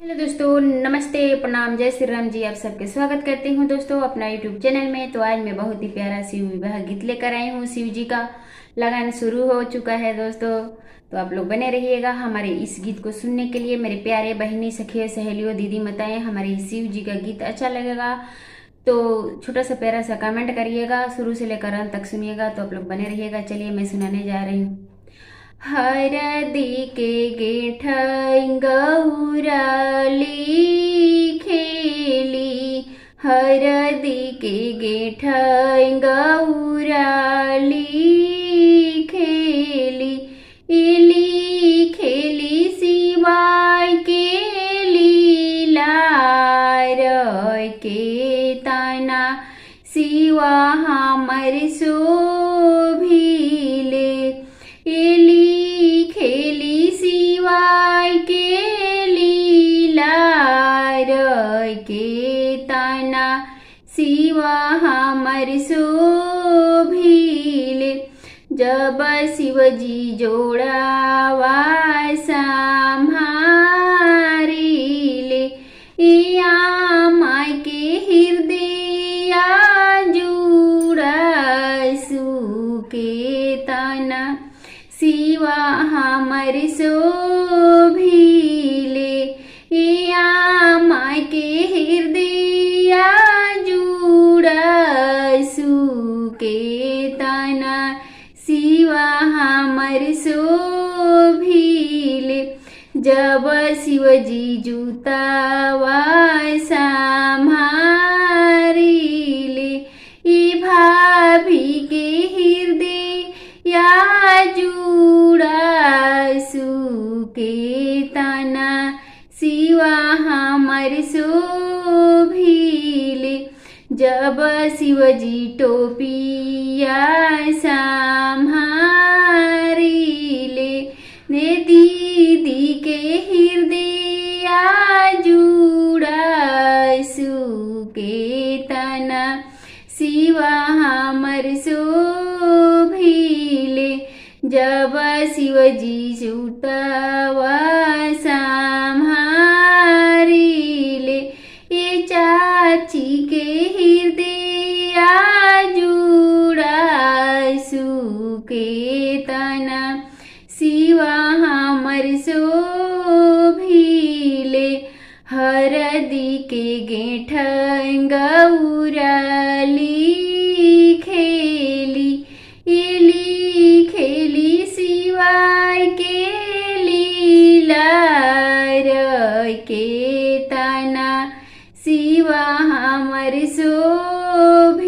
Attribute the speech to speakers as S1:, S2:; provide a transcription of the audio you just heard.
S1: Hello दोस्तों, नमस्ते, प्रणाम, जय श्री राम जी। आप सबके स्वागत करती हूँ दोस्तों अपना यूट्यूब चैनल में। तो आज मैं बहुत ही प्यारा शिव विवाह गीत लेकर आई हूँ। शिव जी का लगन शुरू हो चुका है दोस्तों, तो आप लोग बने रहिएगा हमारे इस गीत को सुनने के लिए। मेरे प्यारे बहनी, सखियों, सहेलियों, दीदी माताएं, हमारे शिव जी का गीत अच्छा लगेगा तो छोटा सा प्यारा सा कमेंट करिएगा। शुरू से लेकर अंत तक सुनिएगा, तो आप लोग बने रहिएगा। चलिए मैं सुनाने जा रही हूँ। हरदी के गेठन गौराली खेली, हरदी के गेठन गौराली खेली, इली खेली सिवाय के लीला के तना सिवा हमर शोभिले, एली खेली सिवाय के लीला के तना सिवा हमर शोभिले। जब शिवजी जोड़ावा संहारिले, या माय के हृदय जुड़ा सुके तना सिवा हमर शोभिले, या माय के हृदय जुड़ा सुके तना सिवा हमर शोभिले। जब शिवजी जूतावा संहारिले, ई भाभी के हृदय या जुड़ा सुके तना सिवा हमर शोभिले। जब शिवजी टोपिया संहारिले, ने दीदी के हृदय जुड़ा सुके तना सिवा हमर शोभिले। जब शिवजी सूतवा संहारिले, ये चाची के हृदय जुड़ा सुके तना सिवा हमर शोभिले। हरदी के गेठन गौराली खेली, इली खेली सिवाय के लीला के तना सिवा हमर शोभिले।